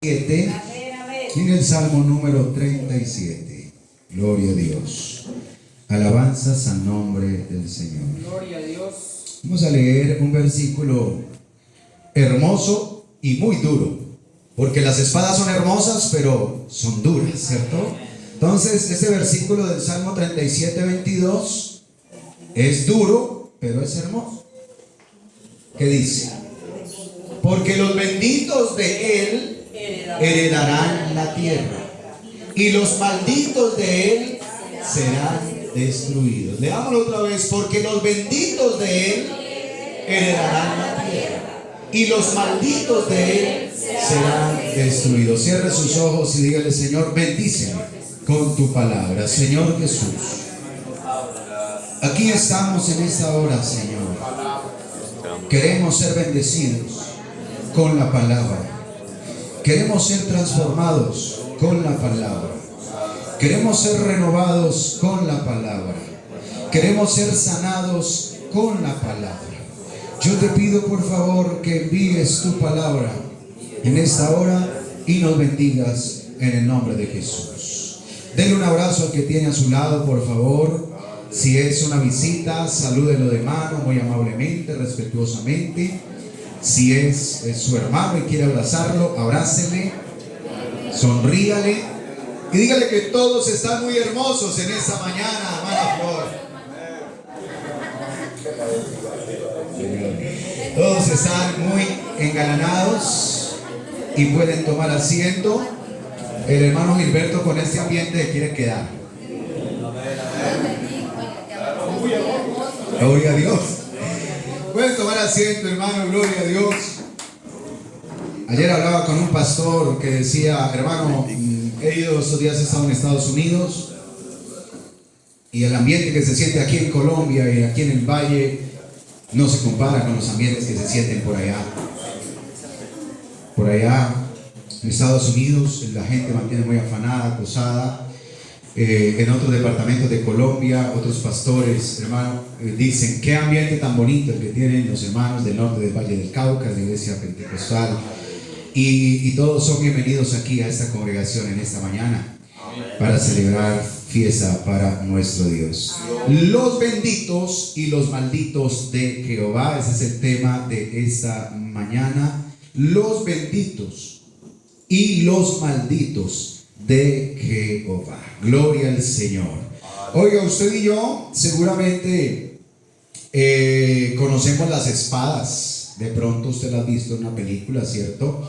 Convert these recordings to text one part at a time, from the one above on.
En el Salmo número 37. Gloria a Dios. Alabanzas al nombre del Señor. Gloria a Dios. Vamos a leer un versículo hermoso y muy duro, porque las espadas son hermosas, pero son duras, ¿cierto? Entonces, este versículo del Salmo 37, 22 es duro, pero es hermoso. ¿Qué dice? Porque los benditos de Él heredarán la tierra, y los malditos de Él serán destruidos. Leámoslo otra vez. Porque los benditos de Él heredarán la tierra, y los malditos de Él serán destruidos. Cierre sus ojos y dígale: Señor, bendíceme con tu palabra. Señor Jesús, aquí estamos en esta hora, Señor. Queremos ser bendecidos con la palabra. Queremos ser transformados con la palabra. Queremos ser renovados con la palabra. Queremos ser sanados con la palabra. Yo te pido, por favor, que envíes tu palabra en esta hora y nos bendigas en el nombre de Jesús. Denle un abrazo al que tiene a su lado, por favor. Si es una visita, salúdelo de mano muy amablemente, respetuosamente. Si es su hermano y quiere abrazarlo, abrácele, sonríale y dígale que todos están muy hermosos en esta mañana, hermana Flor. Todos están muy engalanados y pueden tomar asiento. El hermano Gilberto con este ambiente se quiere quedar. Gloria a Dios. Pueden tomar asiento, hermano, gloria a Dios. Ayer hablaba con un pastor que decía: hermano, he ido estos días, he estado en Estados Unidos, y el ambiente que se siente aquí en Colombia y aquí en el Valle no se compara con los ambientes que se sienten por allá. Por allá en Estados Unidos la gente mantiene muy afanada, acosada. En otros departamentos de Colombia, otros pastores, hermano, dicen: qué ambiente tan bonito el que tienen los hermanos del norte del Valle del Cauca, de la iglesia pentecostal. Y todos son bienvenidos aquí a esta congregación en esta mañana para celebrar fiesta para nuestro Dios. Los benditos y los malditos de Jehová, ese es el tema de esta mañana. Los benditos y los malditos de Jehová. Gloria al Señor. Oiga, usted y yo seguramente conocemos las espadas. De pronto usted las ha visto en una película, ¿cierto?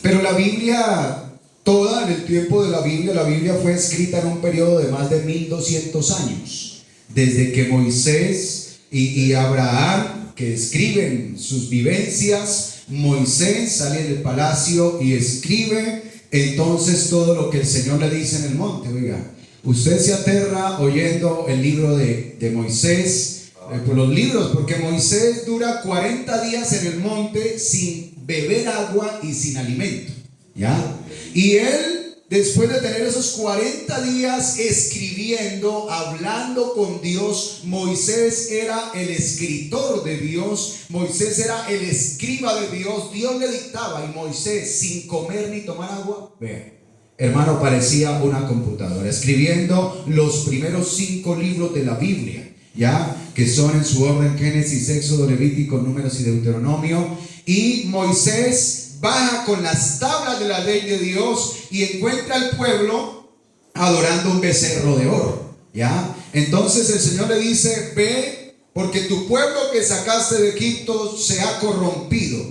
Pero la Biblia, toda en el tiempo de la Biblia fue escrita en un periodo de más de 1200 años. Desde que Moisés y Abraham, que escriben sus vivencias, Moisés sale del palacio y escribe entonces todo lo que el Señor le dice en el monte. Oiga, usted se aterra oyendo el libro de Moisés, por los libros, porque Moisés dura 40 días en el monte sin beber agua y sin alimento, ¿ya? Y él, después de tener esos 40 días escribiendo, hablando con Dios, Moisés era el escritor de Dios, Moisés era el escriba de Dios. Dios le dictaba y Moisés, sin comer ni tomar agua, vea, hermano, parecía una computadora, escribiendo los primeros 5 libros de la Biblia, ¿ya? Que son en su orden Génesis, Éxodo, Levítico, Números y Deuteronomio. Y Moisés baja con las tablas de la ley de Dios y encuentra al pueblo adorando un becerro de oro, ¿ya? Entonces el Señor le dice: ve, porque tu pueblo que sacaste de Egipto se ha corrompido.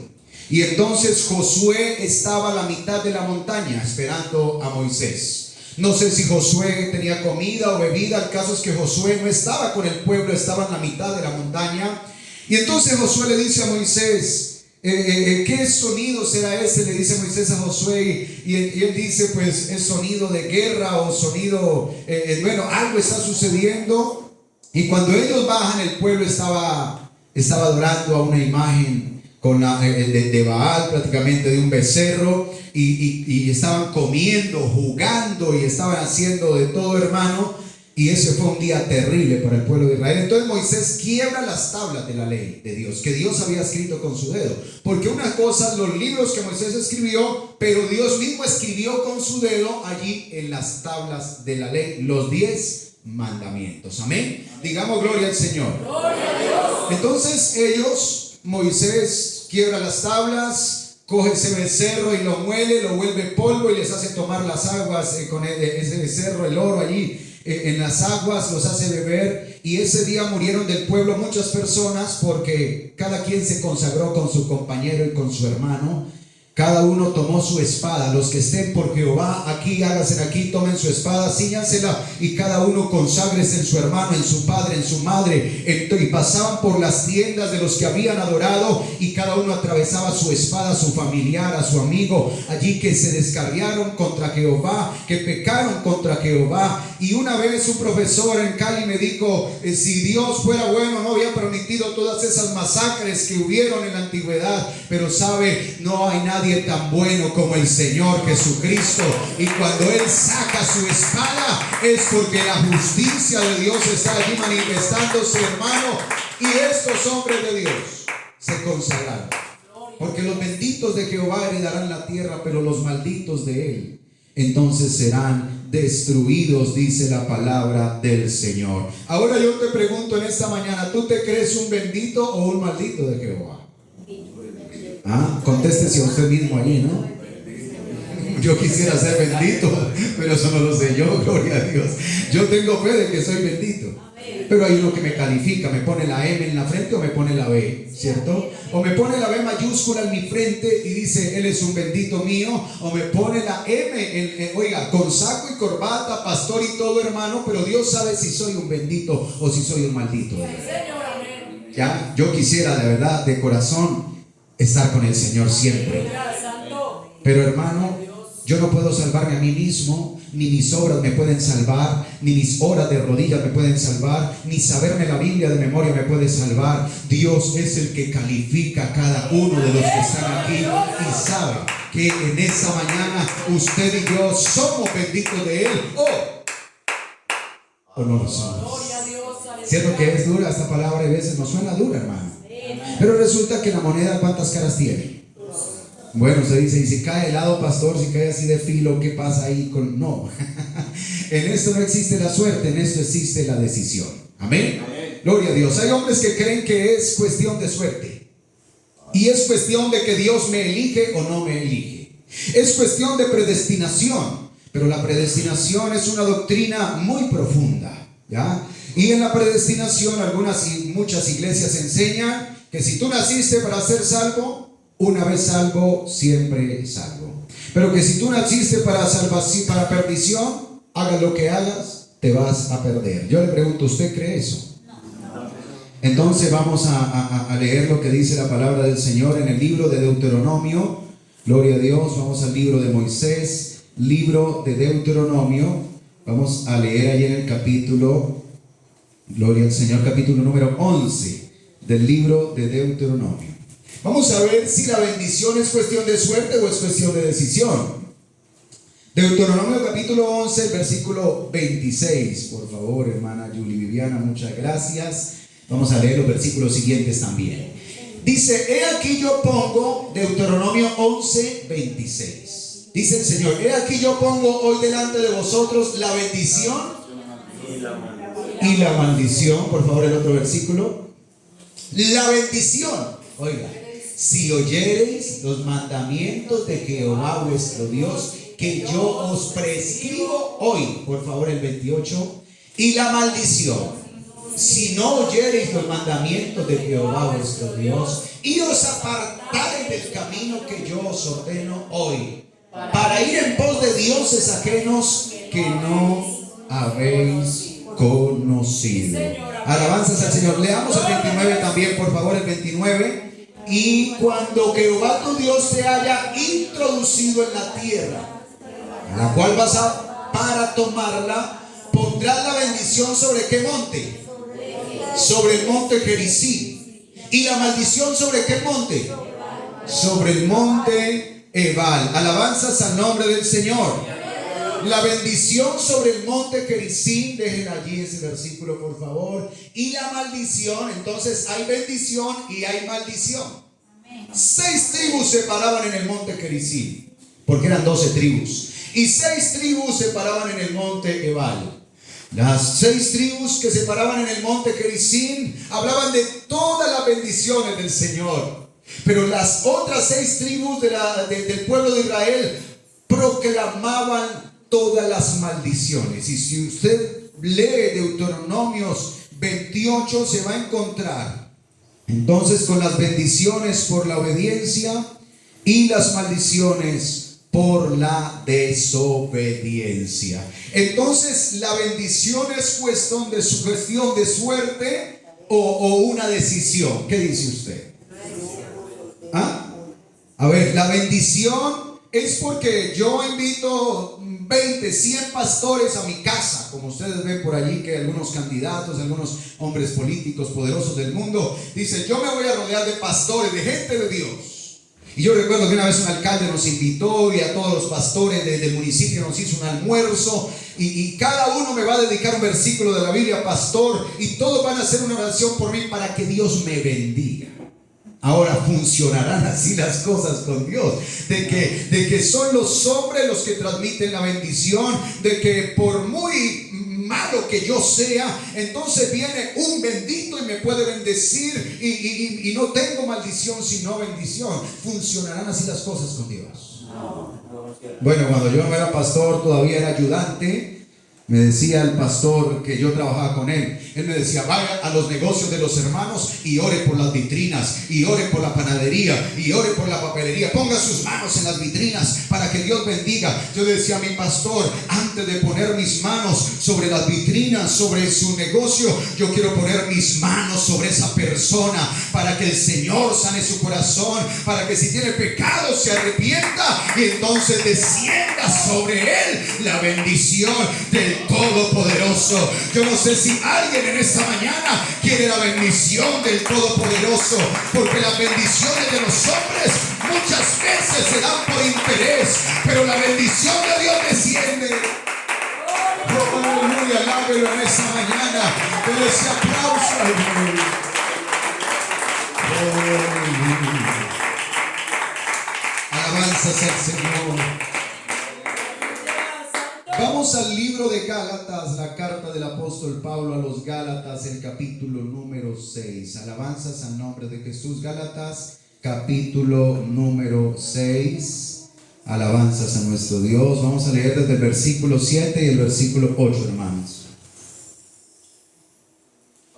Y entonces Josué estaba a la mitad de la montaña esperando a Moisés. No sé si Josué tenía comida o bebida. El caso es que Josué no estaba con el pueblo, estaba en la mitad de la montaña. Y entonces Josué le dice a Moisés: ¿qué sonido será ese? Le dice Moisés a Josué, y él dice: pues es sonido de guerra o sonido, bueno, algo está sucediendo. Y cuando ellos bajan, el pueblo estaba adorando a una imagen con de Baal, prácticamente de un becerro, y estaban comiendo, jugando y estaban haciendo de todo, hermano. Y ese fue un día terrible para el pueblo de Israel. Entonces Moisés quiebra las tablas de la ley de Dios, que Dios había escrito con su dedo. Porque una cosa, los libros que Moisés escribió, pero Dios mismo escribió con su dedo allí en las tablas de la ley, los 10 mandamientos. Amén. Digamos gloria al Señor. Gloria a Dios. Entonces Moisés quiebra las tablas, coge ese becerro y lo muele, lo vuelve polvo y les hace tomar las aguas con ese becerro, el oro allí en las aguas, los hace beber. Y ese día murieron del pueblo muchas personas, porque cada quien se consagró con su compañero y con su hermano. Cada uno tomó su espada. Los que estén por Jehová aquí, háganse aquí, tomen su espada, cíñansela, y cada uno conságrese en su hermano, en su padre, en su madre. Y pasaban por las tiendas de los que habían adorado, y cada uno atravesaba su espada, a su familiar, a su amigo, allí que se descarriaron contra Jehová, que pecaron contra Jehová. Y una vez un profesor en Cali me dijo, si Dios fuera bueno, no había permitido todas esas masacres que hubieron en la antigüedad. Pero sabe, no hay nadie tan bueno como el Señor Jesucristo. Y cuando Él saca su espada, es porque la justicia de Dios está allí manifestándose, hermano. Y estos hombres de Dios se consagraron, porque los benditos de Jehová heredarán la tierra, pero los malditos de Él entonces serán destruidos, dice la palabra del Señor. Ahora yo te pregunto en esta mañana, ¿tú te crees un bendito o un maldito de Jehová? Contéstese a usted mismo allí, ¿no? Yo quisiera ser bendito, pero eso no lo sé yo, gloria a Dios. Yo tengo fe de que soy bendito, pero hay uno que me califica, me pone la M en la frente o me pone la B, ¿cierto? O me pone la B mayúscula en mi frente y dice, Él es un bendito mío. O me pone la M, oiga, con saco y corbata, pastor y todo, hermano, pero Dios sabe si soy un bendito o si soy un maldito. Ya, yo quisiera de verdad, de corazón, estar con el Señor siempre. Pero hermano, yo no puedo salvarme a mí mismo, ni mis obras me pueden salvar, ni mis horas de rodillas me pueden salvar, ni saberme la Biblia de memoria me puede salvar. Dios es el que califica a cada uno de los que están aquí y sabe que en esta mañana usted y yo somos benditos de Él, o no lo somos. Cierto que es dura esta palabra, y a veces nos suena dura, hermano. Pero resulta que la moneda, ¿cuántas caras tiene? Bueno, se dice, y si cae helado, pastor, si cae así de filo, ¿qué pasa ahí con...? No. En esto no existe la suerte, en esto existe la decisión. Amén. Gloria a Dios. Hay hombres que creen que es cuestión de suerte, y es cuestión de que Dios me elige o no me elige. Es cuestión de predestinación, pero la predestinación es una doctrina muy profunda, ¿ya? Y en la predestinación algunas y muchas iglesias enseñan que si tú naciste para ser salvo, una vez salvo, siempre salvo. Pero que si tú naciste para salvación, para perdición, hagas lo que hagas, te vas a perder. Yo le pregunto, ¿usted cree eso? Entonces vamos a leer lo que dice la palabra del Señor en el libro de Deuteronomio. Gloria a Dios. Vamos al libro de Moisés, libro de Deuteronomio. Vamos a leer ahí en el capítulo, gloria al Señor, capítulo número 11 del libro de Deuteronomio. Vamos a ver si la bendición es cuestión de suerte o es cuestión de decisión. Deuteronomio capítulo 11, versículo 26. Por favor, hermana Julie Viviana, muchas gracias. Vamos a leer los versículos siguientes también. Dice, he aquí yo pongo, Deuteronomio 11, 26. Dice el Señor, he aquí yo pongo hoy delante de vosotros la bendición y la maldición. Por favor, el otro versículo. La bendición, oiga, si oyereis los mandamientos de Jehová vuestro Dios, que yo os prescribo hoy. Por favor, el 28. Y la maldición, si no oyereis los mandamientos de Jehová vuestro Dios, y os apartareis del camino que yo os ordeno hoy, para ir en pos de dioses ajenos que no habéis conocido. Alabanzas al Señor. Leamos el 29 también, por favor, el 29. Y cuando Jehová tu Dios te haya introducido en la tierra, a la cual vas para tomarla, pondrás la bendición sobre ¿qué monte? Sobre el monte Gerizim. Y la maldición sobre ¿qué monte? Sobre el monte Ebal. Alabanzas al nombre del Señor. La bendición sobre el monte Gerizim, dejen allí ese versículo por favor. Y la maldición, entonces hay bendición y hay maldición. 6 tribus se paraban en el monte Gerizim, porque eran 12 tribus. Y 6 tribus se paraban en el monte Ebal. Las 6 tribus que se paraban en el monte Gerizim hablaban de todas las bendiciones del Señor. Pero las otras 6 tribus del pueblo de Israel proclamaban todas las maldiciones. Y si usted lee Deuteronomios 28 se va a encontrar entonces con las bendiciones por la obediencia y las maldiciones por la desobediencia. Entonces la bendición es cuestión de suerte o una decisión. ¿Qué dice usted? ¿Ah? A ver, la bendición es porque yo invito 20, 100 pastores a mi casa, como ustedes ven por allí que algunos candidatos, algunos hombres políticos poderosos del mundo dicen: yo me voy a rodear de pastores, de gente de Dios. Y yo recuerdo que una vez un alcalde nos invitó y a todos los pastores del municipio nos hizo un almuerzo y cada uno me va a dedicar un versículo de la Biblia, pastor, y todos van a hacer una oración por mí para que Dios me bendiga. Ahora funcionarán así las cosas con Dios, de que son los hombres los que transmiten la bendición, de que por muy malo que yo sea, entonces viene un bendito y me puede bendecir y no tengo maldición sino bendición. Funcionarán así las cosas con Dios. Bueno, cuando yo no era pastor, todavía era ayudante. Me decía el pastor que yo trabajaba con él. Él me decía: vaya a los negocios de los hermanos y ore por las vitrinas, y ore por la panadería, y ore por la papelería. Ponga sus manos en las vitrinas para que Dios bendiga. Yo le decía a mi pastor: antes de poner mis manos sobre las vitrinas, sobre su negocio, yo quiero poner mis manos sobre esa persona para que el Señor sane su corazón, para que si tiene pecado se arrepienta y entonces descienda sobre él la bendición del Todopoderoso. Yo no sé si alguien en esta mañana quiere la bendición del Todopoderoso, porque las bendiciones de los hombres muchas veces se dan por interés, pero la bendición de Dios desciende. Oh, aleluya, alábelo en esta mañana. Pero ese aplauso, aleluya. Alabanzas al Señor. Vamos al libro de Gálatas, la carta del apóstol Pablo a los Gálatas, el capítulo número 6. Alabanzas al nombre de Jesús. Gálatas, capítulo número 6. Alabanzas a nuestro Dios. Vamos a leer desde el versículo 7 y el versículo 8, hermanos.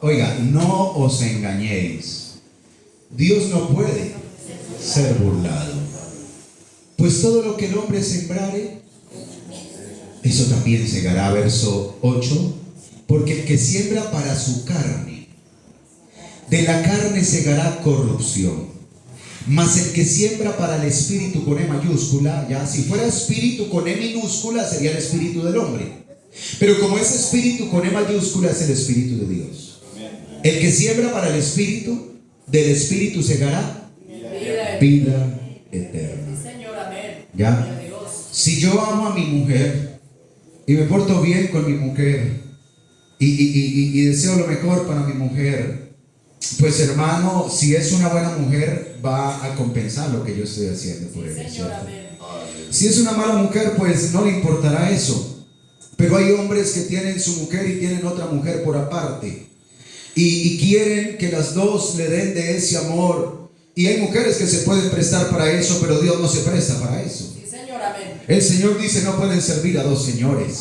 Oiga, no os engañéis. Dios no puede ser burlado. Pues todo lo que el hombre sembrare, eso también segará. Verso 8. Porque el que siembra para su carne, de la carne segará corrupción. Mas el que siembra para el espíritu, con E mayúscula, ya si fuera espíritu con E minúscula sería el espíritu del hombre, pero como es espíritu con E mayúscula es el espíritu de Dios. El que siembra para el espíritu, del espíritu segará vida eterna. ¿Ya? Si yo amo a mi mujer y me porto bien con mi mujer y deseo lo mejor para mi mujer, pues hermano, si es una buena mujer, va a compensar lo que yo estoy haciendo por ella, ¿cierto? Si es una mala mujer, pues no le importará eso. Pero hay hombres que tienen su mujer y tienen otra mujer por aparte y quieren que las dos le den de ese amor. Y hay mujeres que se pueden prestar para eso, pero Dios no se presta para eso. El Señor dice: no pueden servir a dos señores.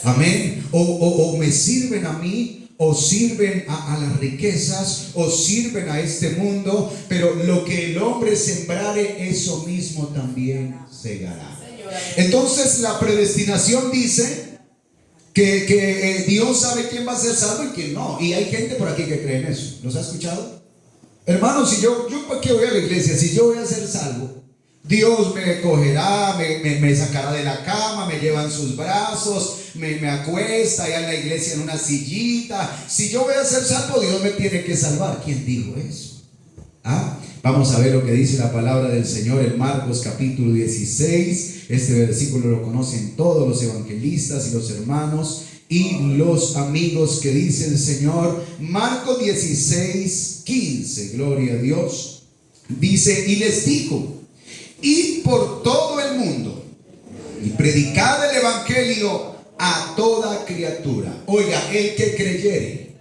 Amén. O me sirven a mí, o sirven a las riquezas, o sirven a este mundo. Pero lo que el hombre sembrare, eso mismo también segará. Entonces la predestinación dice que Dios sabe quién va a ser salvo y quién no. Y hay gente por aquí que cree en eso. ¿Los ha escuchado? Hermanos, si yo ¿para qué voy a la iglesia? Si yo voy a ser salvo, Dios me cogerá, me sacará de la cama, me lleva en sus brazos, me acuesta allá en la iglesia en una sillita. Si yo voy a ser salvo, Dios me tiene que salvar. ¿Quién dijo eso? Vamos a ver lo que dice la palabra del Señor en Marcos capítulo 16. Este versículo lo conocen todos los evangelistas y los hermanos y los amigos, que dice el Señor. Marcos 16, 15, gloria a Dios. Dice: y les dijo: id por todo el mundo y predicad el evangelio a toda criatura. Oiga, el que creyere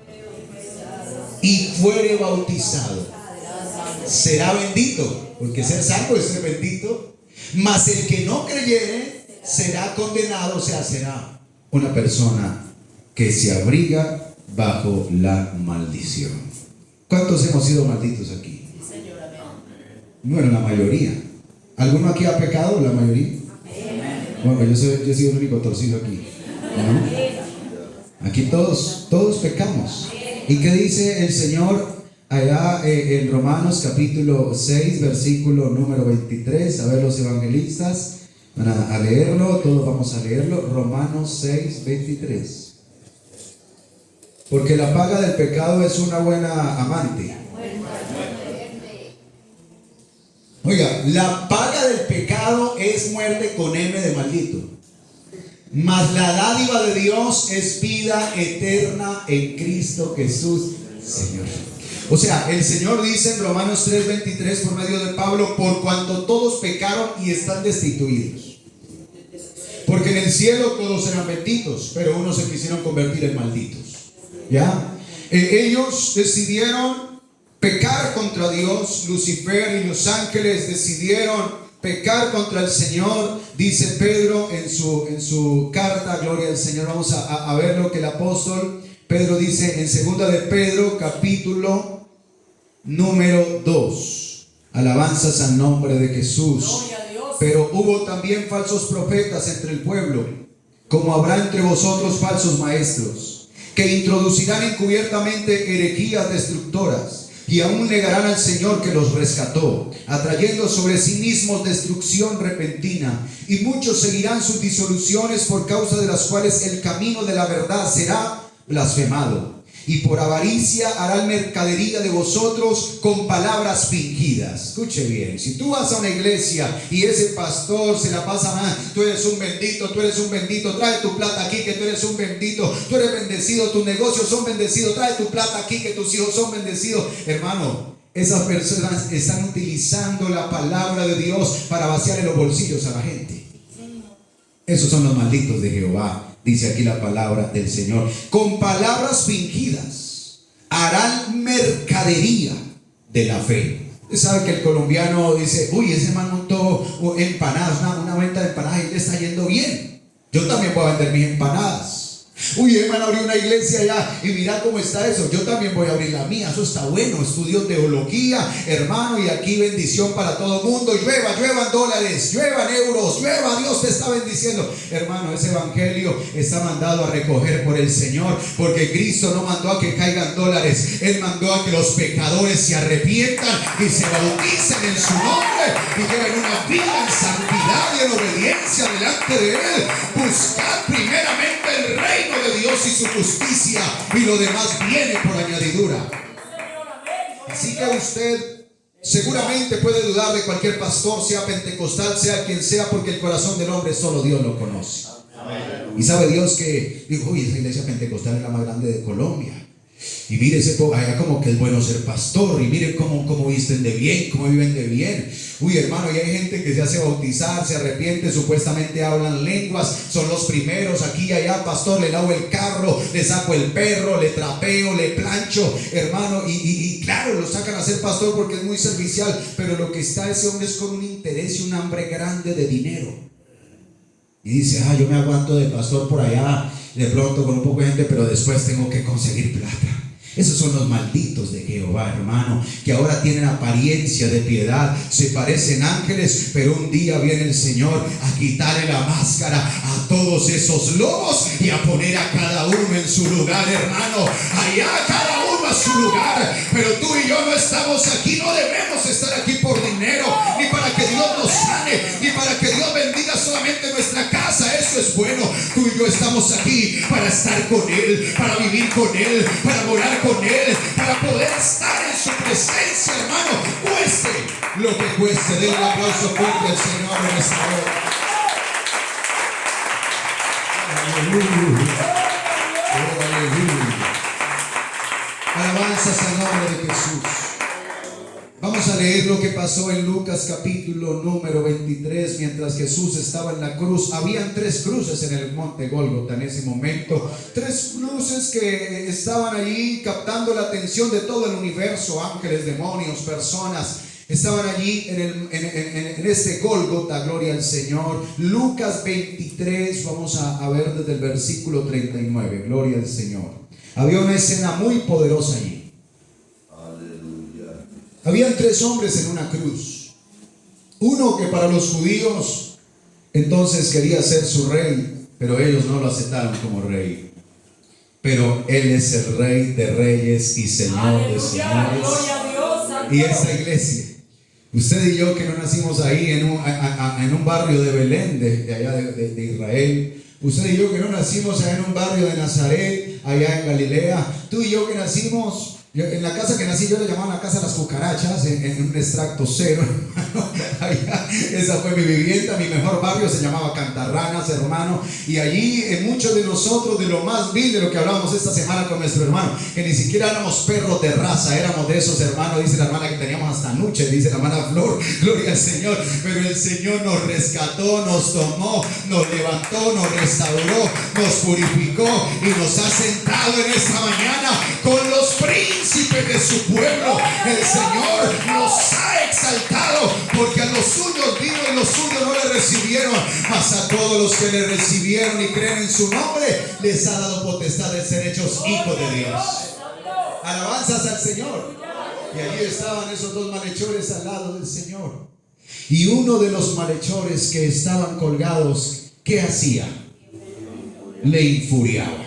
y fuere bautizado será bendito, porque ser salvo es ser bendito. Mas el que no creyere será condenado, o sea, será una persona que se abriga bajo la maldición. ¿Cuántos hemos sido malditos aquí? Bueno, la mayoría. ¿Alguno aquí ha pecado? ¿La mayoría? Bueno, yo he sido el único torcido aquí, ¿no? Aquí todos pecamos. ¿Y qué dice el Señor allá en Romanos capítulo 6, versículo número 23? A ver, los evangelistas van a leerlo, todos vamos a leerlo. Romanos 6, 23. Porque la paga del pecado es una buena amante. Oiga, la paga del pecado es muerte con M de maldito. Mas la dádiva de Dios es vida eterna en Cristo Jesús, Señor. O sea, el Señor dice en Romanos 3:23 por medio de Pablo: por cuanto todos pecaron y están destituidos. Porque en el cielo todos eran benditos, pero unos se quisieron convertir en malditos. ¿Ya? Ellos decidieron pecar contra Dios. Lucifer y los ángeles decidieron pecar contra el Señor. Dice Pedro en su carta, gloria al Señor. Vamos a ver lo que el apóstol Pedro dice en segunda de Pedro capítulo número 2. Alabanzas al nombre de Jesús. Pero hubo también falsos profetas entre el pueblo, como habrá entre vosotros falsos maestros, que introducirán encubiertamente herejías destructoras, y aún negarán al Señor que los rescató, atrayendo sobre sí mismos destrucción repentina. Y muchos seguirán sus disoluciones, por causa de las cuales el camino de la verdad será blasfemado. Y por avaricia harán mercadería de vosotros con palabras fingidas. Escuche bien: si tú vas a una iglesia y ese pastor se la pasa mal, tú eres un bendito, trae tu plata aquí que tú eres un bendito, tú eres bendecido, tus negocios son bendecidos, trae tu plata aquí que tus hijos son bendecidos. Hermano, esas personas están utilizando la palabra de Dios para vaciar en los bolsillos a la gente. Esos son los malditos de Jehová. Dice aquí la palabra del Señor: con palabras fingidas harán mercadería de la fe. Usted sabe que el colombiano dice: uy, ese man montó empanadas, una venta de empanadas y le está yendo bien. Yo también voy a vender mis empanadas. Uy, hermano, abrió una iglesia allá y mira cómo está eso. Yo también voy a abrir la mía. Eso está bueno. Estudio teología, hermano, y aquí bendición para todo el mundo. Lluevan dólares, lluevan euros, llueva, Dios te está bendiciendo. Hermano, ese evangelio está mandado a recoger por el Señor, porque Cristo no mandó a que caigan dólares. Él mandó a que los pecadores se arrepientan y se bauticen en su nombre y lleven una vida en santidad y en obediencia delante de Él. Buscad primeramente el reino de Dios y su justicia, y lo demás viene por añadidura. Así que usted seguramente puede dudar de cualquier pastor, sea pentecostal, sea quien sea, porque el corazón del hombre solo Dios lo conoce. Y sabe Dios que, digo, uy, esa iglesia pentecostal es la más grande de Colombia. Y mire, allá como que es bueno ser pastor. Y mire cómo visten de bien, cómo viven de bien. Uy, hermano, y hay gente que se hace bautizar, se arrepiente, supuestamente hablan lenguas, son los primeros aquí y allá. Pastor, le lavo el carro, le saco el perro, le trapeo, le plancho, hermano. Y claro, lo sacan a ser pastor porque es muy servicial. Pero lo que está ese hombre es con un interés y un hambre grande de dinero. Y dice: yo me aguanto de pastor por allá, de pronto con un poco de gente, pero después tengo que conseguir plata. Esos son los malditos de Jehová, hermano, que ahora tienen apariencia de piedad, se parecen ángeles, pero un día viene el Señor a quitarle la máscara a todos esos lobos y a poner a cada uno en su lugar, hermano. Allá cada uno a su lugar. Pero tú y yo no estamos aquí, no debemos estar aquí por dinero, ni para que Dios nos sane, ni para que Dios bendiga solamente nuestra casa. Eso es bueno. Tú y yo estamos aquí para estar con Él, para vivir con Él, para morar con Él, para poder estar en su presencia, hermano. Cueste cueste. Den un aplauso fuerte al Señor en esta hora. Aleluya. Aleluya. Alabanzas al nombre de Jesús. Vamos a leer lo que pasó en Lucas capítulo número 23. Mientras Jesús estaba en la cruz, habían 3 cruces en el monte Gólgota en ese momento. 3 cruces que estaban allí captando la atención de todo el universo. Ángeles, demonios, personas estaban allí en ese Gólgota. Gloria al Señor. Lucas 23, vamos a ver desde el versículo 39. Gloria al Señor. Había una escena muy poderosa allí. Habían 3 hombres en una cruz. Uno que para los judíos entonces quería ser su rey, pero ellos no lo aceptaron como rey. Pero Él es el Rey de reyes y Señor de señores. Y esta iglesia, usted y yo que no nacimos ahí en un barrio de Belén, de allá de Israel. Usted y yo que no nacimos allá en un barrio de Nazaret, allá en Galilea. Tú y yo que nacimos... en la casa que nací yo le llamaban la casa de las cucarachas, en un extracto 0, hermano. Allá, esa fue mi vivienda. Mi mejor barrio se llamaba Cantarranas, hermano. Y allí muchos de nosotros, de lo más vil, de lo que hablábamos esta semana con nuestro hermano, que ni siquiera éramos perros de raza, éramos de esos, hermanos. Dice la hermana que teníamos hasta nuche, dice la hermana Flor, gloria al Señor. Pero el Señor nos rescató, nos tomó, nos levantó, nos restauró, nos purificó y nos ha sentado en esta mañana con los príncipes de su pueblo. El Señor nos ha exaltado, porque a los suyos vino y los suyos no le recibieron, mas a todos los que le recibieron y creen en su nombre les ha dado potestad de ser hechos hijos de Dios. Alabanzas al Señor. Y allí estaban esos 2 malhechores al lado del Señor. Y uno de los malhechores que estaban colgados, ¿qué hacía? Le infuriaba.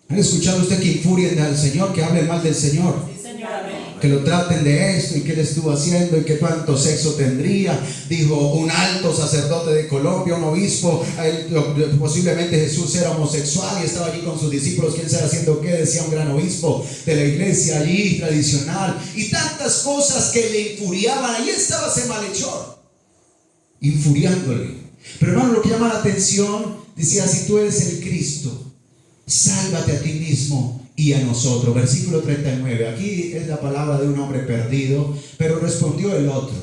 ¿Han escuchado usted que infurien al Señor, que hablen mal del Señor? Sí, señor, amén. Que lo traten de esto y que él estuvo haciendo y que cuánto sexo tendría. Dijo un alto sacerdote de Colombia, un obispo. Posiblemente Jesús era homosexual y estaba allí con sus discípulos. ¿Quién sabe haciendo qué? Decía un gran obispo de la iglesia allí tradicional. Y tantas cosas que le infuriaban. Ahí estaba ese malhechor, infuriándole. Pero hermano, lo que llama la atención, decía: si tú eres el Cristo, sálvate a ti mismo y a nosotros. Versículo 39. Aquí es la palabra de un hombre perdido. Pero respondió el otro.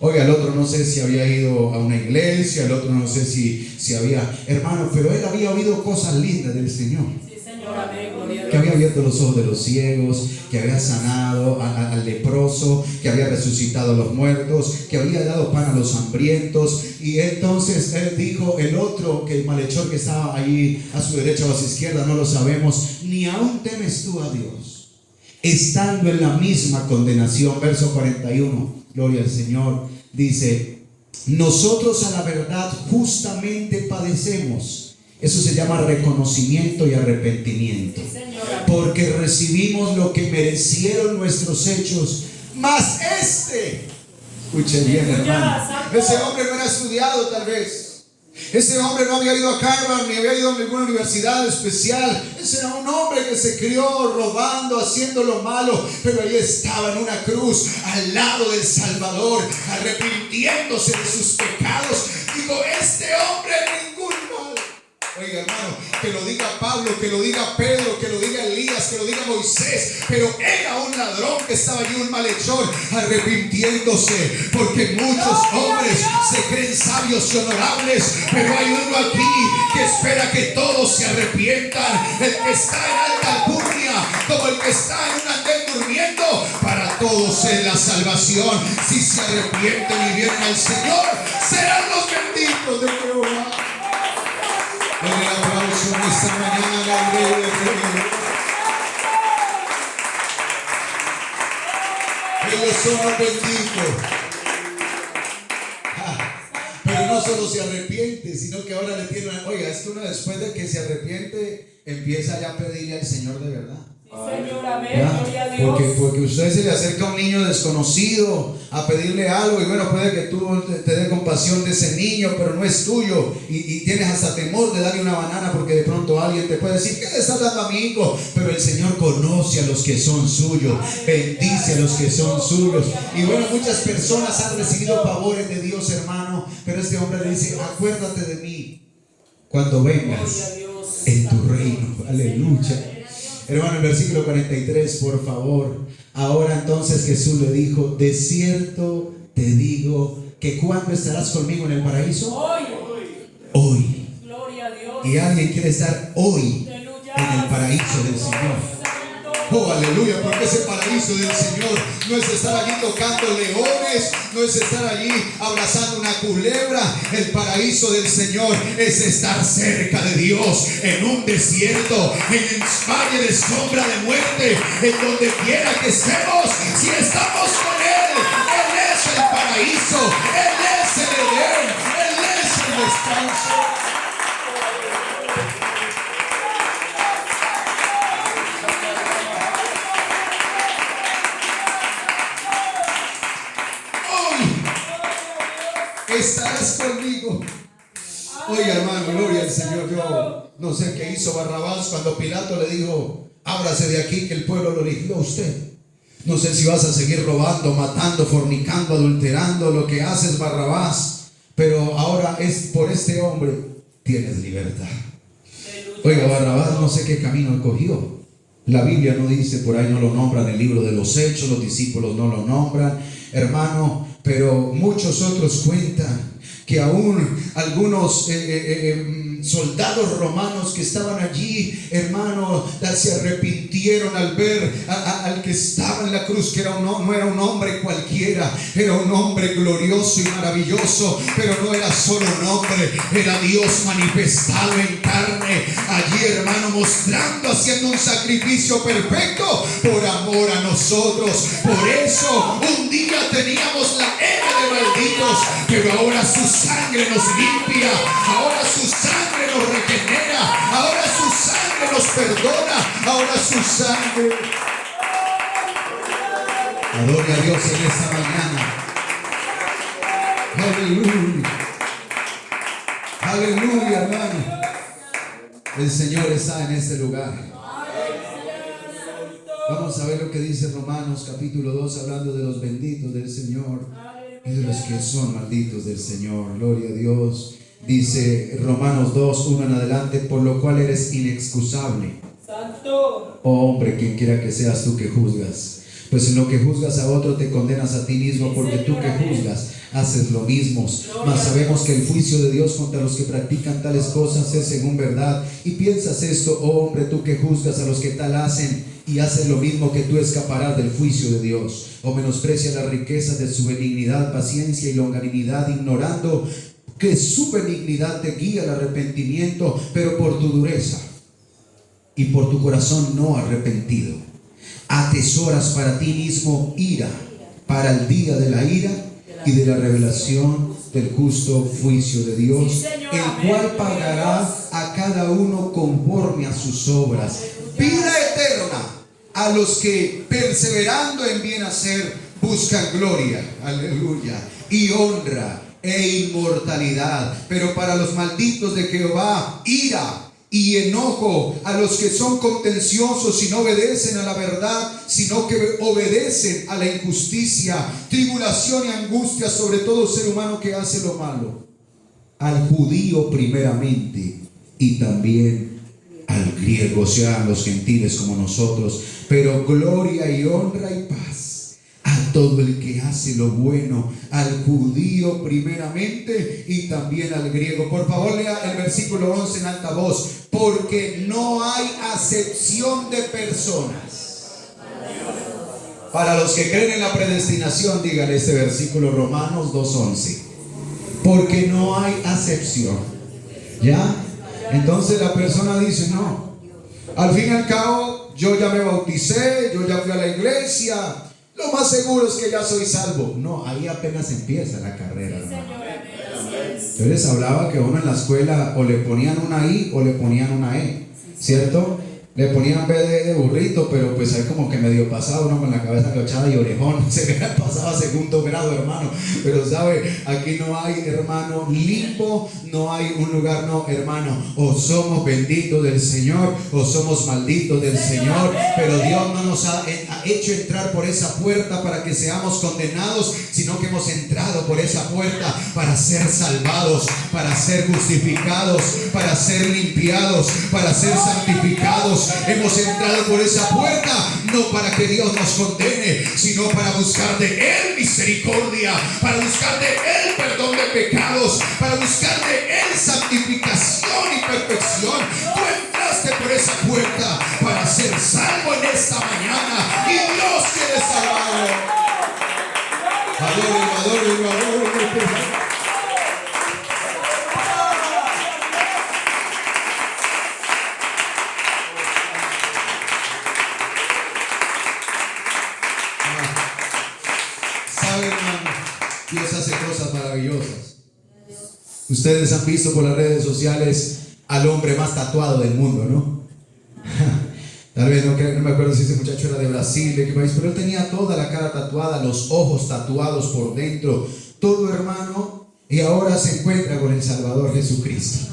Oiga, el otro no sé si había ido a una iglesia, el otro no sé si había, hermano, pero él había oído cosas lindas del Señor. Sí, señor, amén. Que había abierto los ojos de los ciegos, que había sanado al leproso, que había resucitado a los muertos, que había dado pan a los hambrientos. Y entonces él dijo, el otro, que el malhechor que estaba allí a su derecha o a su izquierda, no lo sabemos: ni aún temes tú a Dios, estando en la misma condenación. Verso 41, gloria al Señor, dice: nosotros a la verdad justamente padecemos. Eso se llama reconocimiento y arrepentimiento. Porque recibimos lo que merecieron nuestros hechos. Mas escuche bien, hermano, ese hombre no era estudiado tal vez. Ese hombre no había ido a Harvard ni había ido a ninguna universidad especial. Ese era un hombre que se crió robando, haciendo lo malo, pero ahí estaba en una cruz al lado del Salvador, arrepintiéndose de sus pecados. Digo, este hombre ningún mal. Oiga, hermano, que lo diga Pablo, que lo diga Pedro, que lo diga Elías, que lo diga Moisés, pero era un ladrón que estaba allí, un malhechor, arrepintiéndose. Porque muchos hombres se creen sabios y honorables, pero hay uno aquí que espera que todos se arrepientan. El que está en alta alcurnia, como el que está en un andén durmiendo, para todos es la salvación. Si se arrepienten y vienen al Señor, serán los benditos de Jehová. Denle el aplauso en esta mañana al Rey de Reyes. Ellos son los benditos. Pero no solo se arrepiente, sino que ahora le tienen. Oiga, es que uno después de que se arrepiente empieza ya a pedirle al Señor de verdad. Sí, Señor, amén, ¿Ya? gloria a Dios. Porque usted se le acerca a un niño desconocido a pedirle algo y bueno, puede que tú te dé compasión de ese niño, pero no es tuyo y tienes hasta temor de darle una banana porque de pronto alguien te puede decir: ¿qué le estás dando a mi hijo? Pero el Señor conoce a los que son suyos, bendice a los que son suyos. Y bueno, muchas personas han recibido favores de Dios, hermano, pero este hombre le dice: acuérdate de mí cuando vengas en tu reino. Aleluya. Hermano, el versículo 43, por favor. Ahora entonces Jesús le dijo: de cierto te digo que cuando estarás conmigo en el paraíso, hoy. Gloria a Dios. Y alguien quiere estar hoy en el paraíso del Señor. Oh, aleluya, porque ese paraíso del Señor no es estar allí tocando leones, no es estar allí abrazando una culebra. El paraíso del Señor es estar cerca de Dios, en un desierto, en el valle de sombra de muerte, en donde quiera que estemos. Si estamos con Él, Él es el paraíso, Él es el Edén, Él es el descanso. Estarás conmigo. Oiga, hermano, gloria al Señor. Yo no sé qué hizo Barrabás cuando Pilato le dijo: ábrase de aquí, que el pueblo lo eligió a usted. No sé si vas a seguir robando, matando, fornicando, adulterando, lo que haces, Barrabás, pero ahora es por este hombre tienes libertad. Oiga, Barrabás no sé qué camino cogió. La Biblia no dice, por ahí no lo nombran en el libro de los Hechos, los discípulos no lo nombran, hermano, pero muchos otros cuentan que aún algunos soldados romanos que estaban allí, hermano, se arrepintieron al ver al que estaba en la cruz, que no era un hombre cualquiera, era un hombre glorioso y maravilloso, pero no era solo un hombre, era Dios manifestado en carne, allí, hermano, mostrando, haciendo un sacrificio perfecto por amor a nosotros. Por eso un día teníamos la M de malditos, pero ahora su sangre nos limpia, ahora su sangre nos regenera, ahora su sangre nos perdona, ahora su sangre. Adore a Dios en esta mañana. Aleluya. Aleluya, hermano. El Señor está en este lugar. Vamos a ver lo que dice Romanos capítulo 2, hablando de los benditos del Señor y de los que son malditos del Señor. Gloria a Dios. Dice Romanos 2, 1 en adelante: por lo cual eres inexcusable, Santo. oh hombre, quien quiera que seas tú que juzgas. Pues en lo que juzgas a otro te condenas a ti mismo, porque tú que juzgas haces lo mismo. Mas sabemos que el juicio de Dios contra los que practican tales cosas es según verdad. Y piensas esto, oh hombre, tú que juzgas a los que tal hacen y haces lo mismo, que tú escaparás del juicio de Dios. O menosprecia las riquezas de su benignidad, paciencia y longanimidad, ignorando que su benignidad te guía al arrepentimiento, pero por tu dureza y por tu corazón no arrepentido atesoras para ti mismo ira, para el día de la ira y de la revelación del justo juicio de Dios, el cual pagará a cada uno conforme a sus obras. Vida eterna a los que, perseverando en bien hacer, buscan gloria, aleluya, y honra e inmortalidad. Pero para los malditos de Jehová, ira y enojo, a los que son contenciosos y no obedecen a la verdad, sino que obedecen a la injusticia, tribulación y angustia sobre todo ser humano que hace lo malo, al judío primeramente y también al griego, o sea, a los gentiles como nosotros, pero gloria y honra y paz a todo el que hace lo bueno, al judío primeramente y también al griego. Por favor, lea el versículo 11 en alta voz: porque no hay acepción de personas. Para los que creen en la predestinación, díganle este versículo, Romanos 2:11. Porque no hay acepción. ¿Ya? Entonces la persona dice: no, al fin y al cabo yo ya me bauticé, yo ya fui a la iglesia, lo más seguro es que ya soy salvo. No, ahí apenas empieza la carrera, hermano. Yo les hablaba que uno en la escuela o le ponían una I o le ponían una E, ¿cierto? Le ponían B de burrito, pero pues ahí como que medio pasado, uno con la cabeza agachada y orejón, se pasaba a segundo grado, hermano. Pero sabe, aquí no hay, hermano, limbo, no hay un lugar, no, hermano. O somos benditos del Señor, o somos malditos del Señor. Pero Dios no nos ha hecho entrar por esa puerta para que seamos condenados, sino que hemos entrado por esa puerta para ser salvados, para ser justificados, para ser limpiados, para ser santificados. Hemos entrado por esa puerta no para que Dios nos condene, sino para buscar de Él misericordia, para buscar de Él perdón de pecados, para buscar de Él santificación y perfección. Tú entraste por esa puerta para ser salvo en esta mañana, y Dios quiere salvarlo. Adórenlo, adórenlo, adórenlo. Dios hace cosas maravillosas. Ustedes han visto por las redes sociales al hombre más tatuado del mundo, ¿no? Tal vez no me acuerdo si ese muchacho era de Brasil, de qué país, pero él tenía toda la cara tatuada, los ojos tatuados por dentro, todo, hermano, y ahora se encuentra con el Salvador Jesucristo.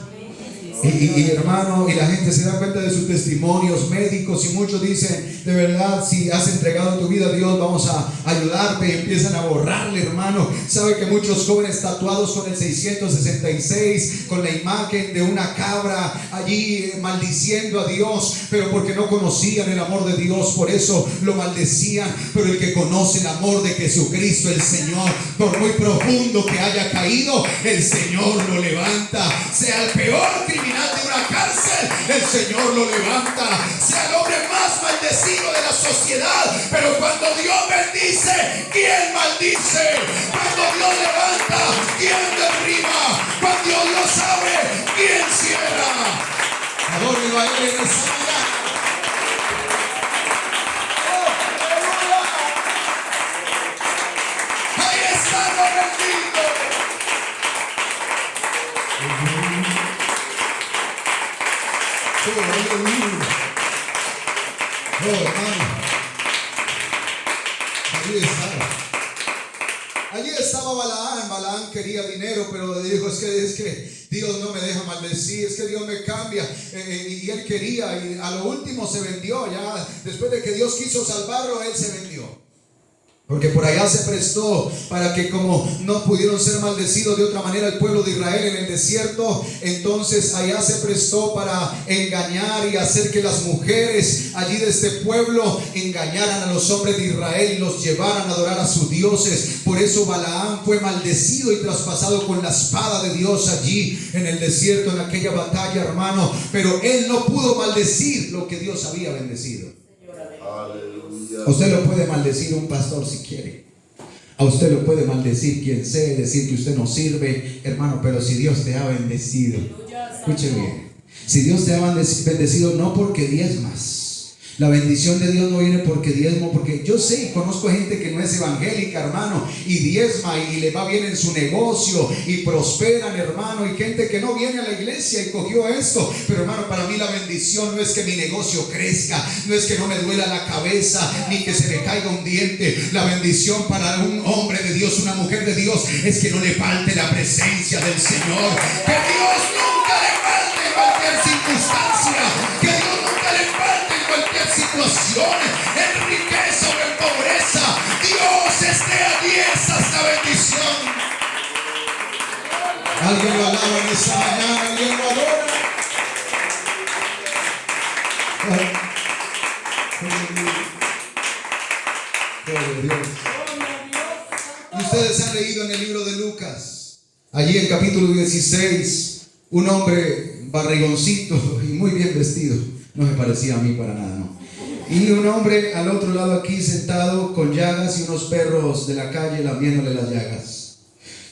Y hermano, y la gente se da cuenta de sus testimonios médicos, y muchos dicen, de verdad, si has entregado tu vida a Dios, vamos a ayudarte, y empiezan a borrarle, hermano. Sabe que muchos jóvenes tatuados con el 666, con la imagen de una cabra allí maldiciendo a Dios, pero porque no conocían el amor de Dios, por eso lo maldecían. Pero el que conoce el amor de Jesucristo el Señor, por muy profundo que haya caído, el Señor lo levanta. Sea el peor criminal de una cárcel, el Señor lo levanta. Sea el hombre más maldecido de la sociedad, pero cuando Dios bendice, ¿quién maldice? Cuando Dios levanta, ¿quién derriba? Cuando Dios abre, ¿quién cierra? Adórenlo a Él en esa mañana. Ahí está lo bendito. Oh, hermano, allí estaba Balaán. Balaán quería dinero, pero le dijo, es que Dios no me deja maldecir, es que Dios me cambia, y él quería, y a lo último se vendió. Ya después de que Dios quiso salvarlo, él se vendió. Porque por allá se prestó para que, como no pudieron ser maldecidos de otra manera el pueblo de Israel en el desierto, entonces allá se prestó para engañar y hacer que las mujeres allí de este pueblo engañaran a los hombres de Israel y los llevaran a adorar a sus dioses. Por eso Balaam fue maldecido y traspasado con la espada de Dios allí en el desierto, en aquella batalla, hermano. Pero él no pudo maldecir lo que Dios había bendecido. A usted lo puede maldecir un pastor si quiere. A usted lo puede maldecir quien sea, decir que usted no sirve, hermano. Pero si Dios te ha bendecido, escuche bien, si Dios te ha bendecido, no porque diezmas. La bendición de Dios no viene porque diezmo, porque yo sé y conozco gente que no es evangélica, hermano, y diezma y le va bien en su negocio y prosperan, hermano, y gente que no viene a la iglesia y cogió esto. Pero, hermano, para mí la bendición no es que mi negocio crezca, no es que no me duela la cabeza, ni que se me caiga un diente. La bendición para un hombre de Dios, una mujer de Dios, es que no le falte la presencia del Señor. Que Dios nunca le falte en cualquier circunstancia, que Dios nunca le falte en cualquier situación, en riqueza o en pobreza. Dios esté allí, esa es la bendición. Alguien lo alaba en esta mañana, alguien lo adora. Dios. Y ustedes han leído en el libro de Lucas, allí en capítulo 16, un hombre barrigoncito y muy bien vestido. No me parecía a mí para nada, no. Y un hombre al otro lado aquí sentado con llagas y unos perros de la calle lamiéndole las llagas.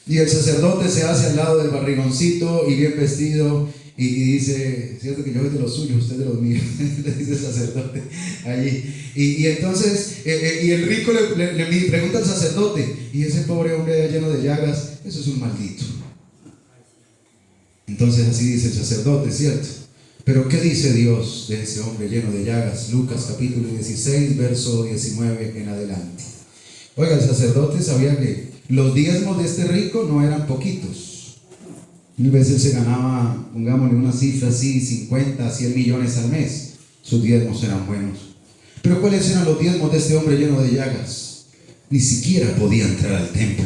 Y el sacerdote se hace al lado del barrigoncito y bien vestido y dice, cierto que yo soy de los suyos, usted de los míos, le dice el sacerdote allí. Y entonces, y el rico le pregunta al sacerdote, y ese pobre hombre lleno de llagas, eso es un maldito. Entonces así dice el sacerdote, ¿cierto? Pero ¿qué dice Dios de ese hombre lleno de llagas? Lucas capítulo 16, verso 19 en adelante. Oiga, el sacerdote sabía que los diezmos de este rico no eran poquitos. Mil veces se ganaba, pongámosle una cifra así, 50, 100 millones al mes. Sus diezmos eran buenos. Pero ¿cuáles eran los diezmos de este hombre lleno de llagas? Ni siquiera podía entrar al templo.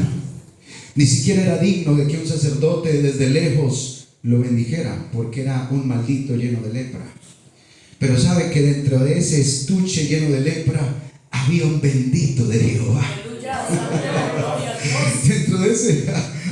Ni siquiera era digno de que un sacerdote desde lejos lo bendijera, porque era un maldito lleno de lepra. Pero sabe que dentro de ese estuche lleno de lepra había un bendito de Jehová. Aleluya, gloria a Dios. Dentro de ese,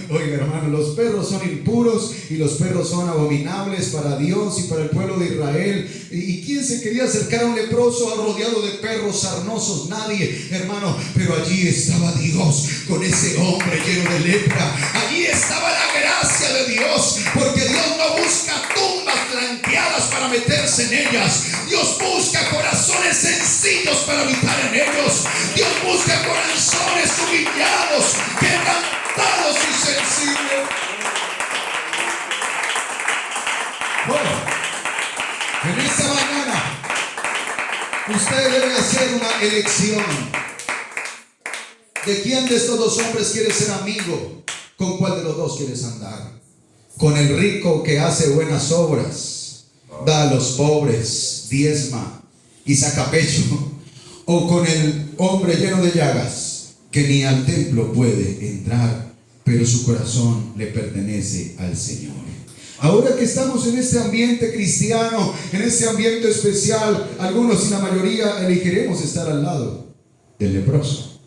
oiga hermano, los perros son impuros y los perros son abominables para Dios y para el pueblo de Israel. ¿Y quién se quería acercar a un leproso rodeado de perros sarnosos? Nadie, hermano. Pero allí estaba Dios con ese hombre lleno de lepra. Allí estaba la gracia de Dios, porque Dios no busca tumbas blanqueadas para meterse en ellas. Dios busca corazones sencillos para habitar en ellos. Dios busca corazones humillados, quebrantados y sensibles. Bueno, en esta mañana usted debe hacer una elección. ¿De quién de estos dos hombres quieres ser amigo? ¿Con cuál de los dos quieres andar? ¿Con el rico que hace buenas obras, da a los pobres, diezma y saca pecho? ¿O con el hombre lleno de llagas que ni al templo puede entrar, pero su corazón le pertenece al Señor? Ahora que estamos en este ambiente cristiano, en este ambiente especial, algunos y la mayoría elegiremos estar al lado del leproso.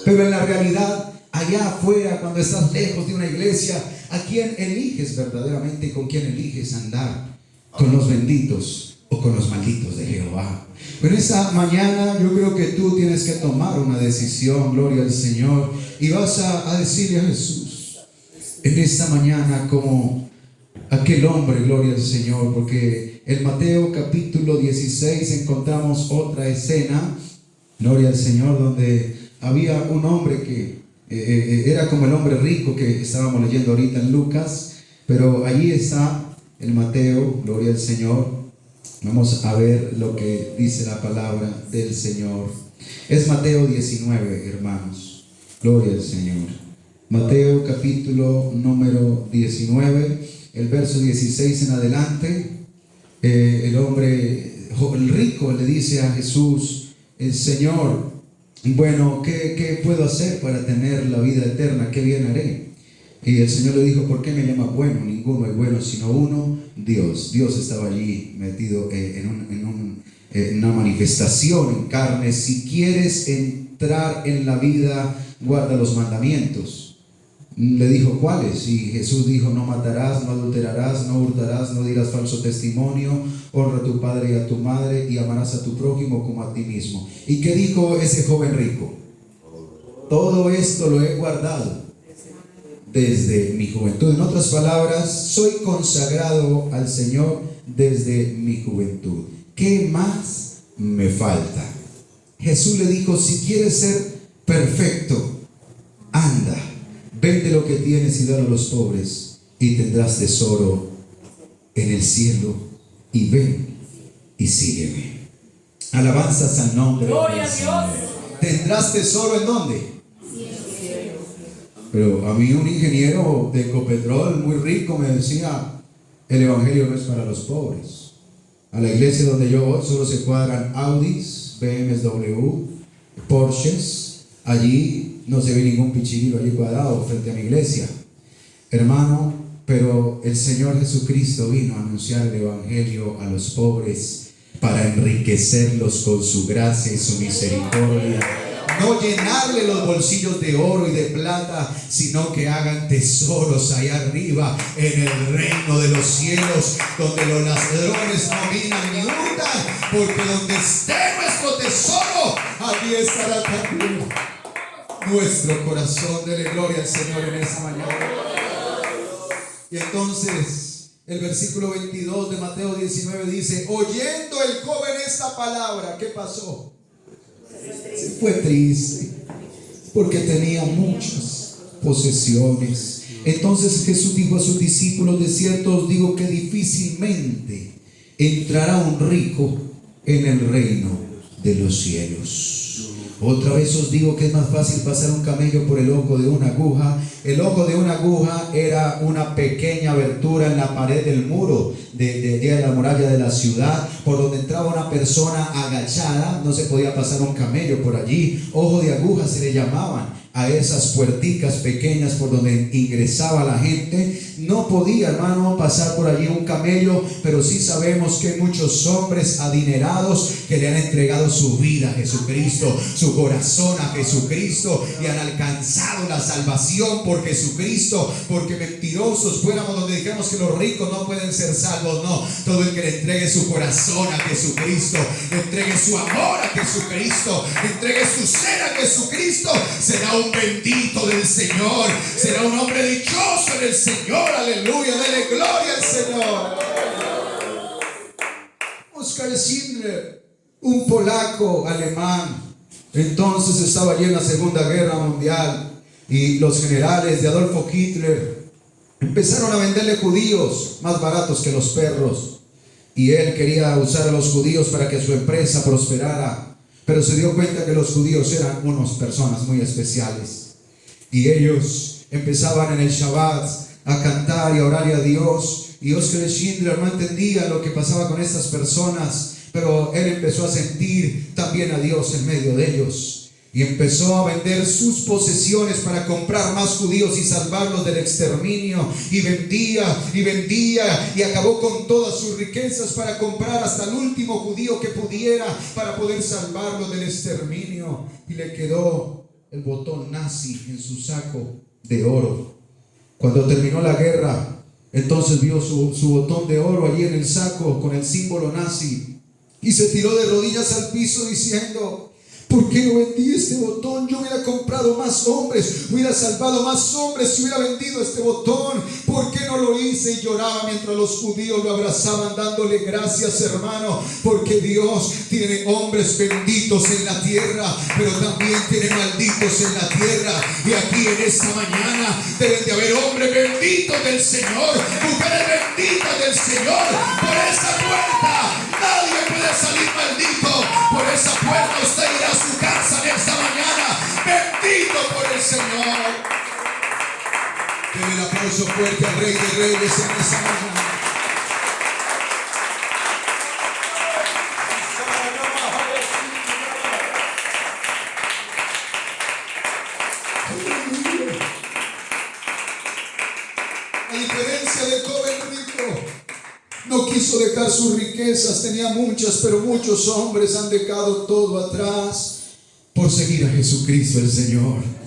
Pero en la realidad, allá afuera, cuando estás lejos de una iglesia, ¿a quién eliges verdaderamente y con quién eliges andar? ¿Con los benditos o con los malditos de Jehová? Pero esa mañana yo creo que tú tienes que tomar una decisión, gloria al Señor, y vas a decirle a Jesús en esta mañana como aquel hombre, gloria al Señor, porque en Mateo capítulo 16 encontramos otra escena, gloria al Señor, donde había un hombre que era como el hombre rico que estábamos leyendo ahorita en Lucas, pero allí está el Mateo, gloria al Señor. Vamos a ver lo que dice la palabra del Señor. Es Mateo 19, hermanos, gloria al Señor. Mateo capítulo número 19, el verso 16 en adelante. El rico le dice a Jesús: el Señor, bueno, ¿qué puedo hacer para tener la vida eterna? ¿Qué bien haré? Y el Señor le dijo: ¿por qué me llamas bueno? Ninguno es bueno sino uno, Dios. Dios estaba allí metido en una manifestación en carne. Si quieres entrar en la vida, guarda los mandamientos. Le dijo: ¿cuáles? Y Jesús dijo: no matarás, no adulterarás, no hurtarás, no dirás falso testimonio, honra a tu padre y a tu madre, y amarás a tu prójimo como a ti mismo. ¿Y qué dijo ese joven rico? Todo esto lo he guardado desde mi juventud. En otras palabras, soy consagrado al Señor desde mi juventud. ¿Qué más me falta? Jesús le dijo: si quieres ser perfecto, anda, vende lo que tienes y dalo a los pobres, y tendrás tesoro en el cielo, y ven y sígueme. Alabanzas al nombre Gloria del a Señor. Dios. ¿Tendrás tesoro en dónde? Pero a mí un ingeniero de Ecopetrol muy rico me decía: el evangelio no es para los pobres. A la iglesia donde yo voy solo se cuadran Audis, BMW, Porsches. Allí no se ve ningún pichirilo allí cuadrado frente a mi iglesia, hermano. Pero el Señor Jesucristo vino a anunciar el evangelio a los pobres para enriquecerlos con su gracia y su misericordia. No llenarle los bolsillos de oro y de plata, sino que hagan tesoros allá arriba en el reino de los cielos, donde los ladrones no minan ni hurtan, porque donde esté nuestro tesoro, allí estará también nuestro corazón. Dele gloria al Señor en esa mañana. Y entonces el versículo 22 de Mateo 19 dice: oyendo el joven esta palabra, ¿qué pasó? Se fue triste, porque tenía muchas posesiones. Entonces Jesús dijo a sus discípulos: de cierto os digo que difícilmente entrará un rico en el reino de los cielos. Otra vez os digo que es más fácil pasar un camello por el ojo de una aguja. El ojo de una aguja era una pequeña abertura en la pared del muro de la muralla de la ciudad, por donde entraba una persona agachada. No se podía pasar un camello por allí. Ojo de aguja se le llamaban a esas puerticas pequeñas por donde ingresaba la gente. No podía, hermano, pasar por allí un camello, pero sí sabemos que hay muchos hombres adinerados que le han entregado su vida a Jesucristo, su corazón a Jesucristo, y han alcanzado la salvación por Jesucristo. Porque mentirosos fuéramos donde dijéramos que los ricos no pueden ser salvos. No, todo el que le entregue su corazón a Jesucristo, le entregue su amor a Jesucristo, le entregue su ser a Jesucristo, será un bendito del Señor, será un hombre dichoso en el Señor. Aleluya, dele gloria al Señor. Oskar Schindler, un polaco alemán, entonces estaba allí en la Segunda Guerra Mundial, y los generales de Adolfo Hitler empezaron a venderle judíos más baratos que los perros, y él quería usar a los judíos para que su empresa prosperara, pero se dio cuenta que los judíos eran unas personas muy especiales, y ellos empezaban en el Shabbat a cantar y a orar a Dios. Y Oskar Schindler no entendía lo que pasaba con estas personas, pero él empezó a sentir también a Dios en medio de ellos, y empezó a vender sus posesiones para comprar más judíos y salvarlos del exterminio, y vendía y acabó con todas sus riquezas para comprar hasta el último judío que pudiera para poder salvarlos del exterminio. Y le quedó el botón nazi en su saco de oro. Cuando terminó la guerra, entonces vio su botón de oro allí en el saco con el símbolo nazi, y se tiró de rodillas al piso diciendo: ¿por qué no vendí este botón? Yo hubiera comprado más hombres, hubiera salvado más hombres si hubiera vendido este botón. ¿Por qué no lo hice? Y lloraba mientras los judíos lo abrazaban dándole gracias, hermano, porque Dios tiene hombres benditos en la tierra, pero también tiene malditos en la tierra. Y aquí en esta mañana deben de haber hombres benditos del Señor, mujeres benditas del Señor. Por esa puerta nadie puede salir maldito. Por esa puerta usted irá a su casa en esta mañana bendito por el Señor. Denle el aplauso fuerte al Rey de Reyes en esta mañana. A diferencia del joven rico, no quiso dejar sus riquezas, tenía muchas, pero muchos hombres han dejado todo atrás por seguir a Jesucristo el Señor.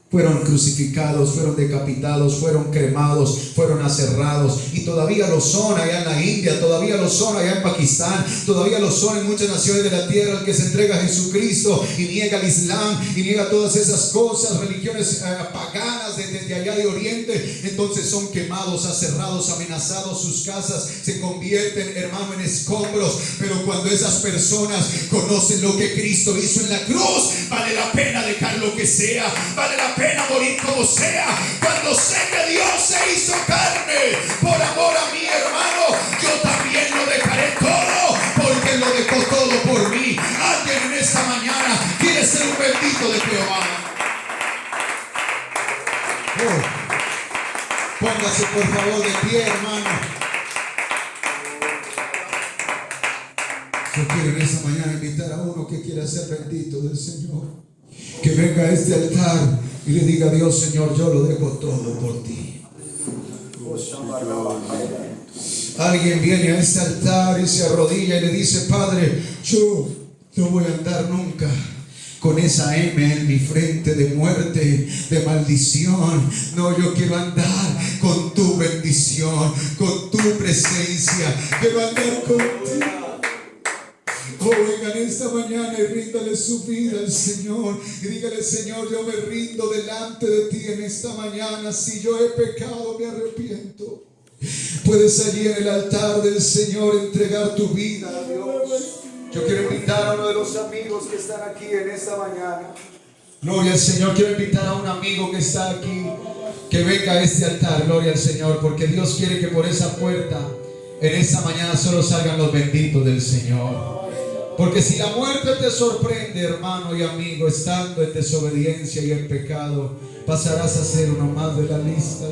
Fueron crucificados, fueron decapitados, fueron cremados, fueron aserrados, y todavía lo son allá en la India, todavía lo son allá en Pakistán, todavía lo son en muchas naciones de la tierra. El que se entrega a Jesucristo y niega el Islam y niega todas esas cosas, religiones paganas desde allá de Oriente, entonces son quemados, aserrados, amenazados, sus casas se convierten, hermano, en escombros. Pero cuando esas personas conocen lo que Cristo hizo en la cruz, vale la pena dejar lo que sea, vale la pena morir como sea. Cuando sé que Dios se hizo carne por amor a mi hermano, yo también lo dejaré todo, porque Él lo dejó todo por mí. Alguien en esta mañana quiere ser un bendito de Jehová. Póngase por favor de pie, hermano. Yo quiero en esta mañana invitar a uno que quiera ser bendito del Señor, que venga a este altar y le diga a Dios: Señor, yo lo dejo todo por ti. Alguien viene a este altar y se arrodilla y le dice: Padre, yo no voy a andar nunca con esa M en mi frente de muerte, de maldición. No, yo quiero andar con tu bendición, con tu presencia. Quiero andar contigo. Oh, vengan esta mañana y ríndale su vida al Señor y dígale: Señor, yo me rindo delante de ti en esta mañana. Si yo he pecado, me arrepiento. Puedes allí en el altar del Señor entregar tu vida a Dios. Yo quiero invitar a uno de los amigos que están aquí en esta mañana. Gloria al Señor. Quiero invitar a un amigo que está aquí, que venga a este altar. Gloria al Señor, porque Dios quiere que por esa puerta en esta mañana solo salgan los benditos del Señor. Porque si la muerte te sorprende, hermano y amigo, estando en desobediencia y en pecado, pasarás a ser uno más de la lista.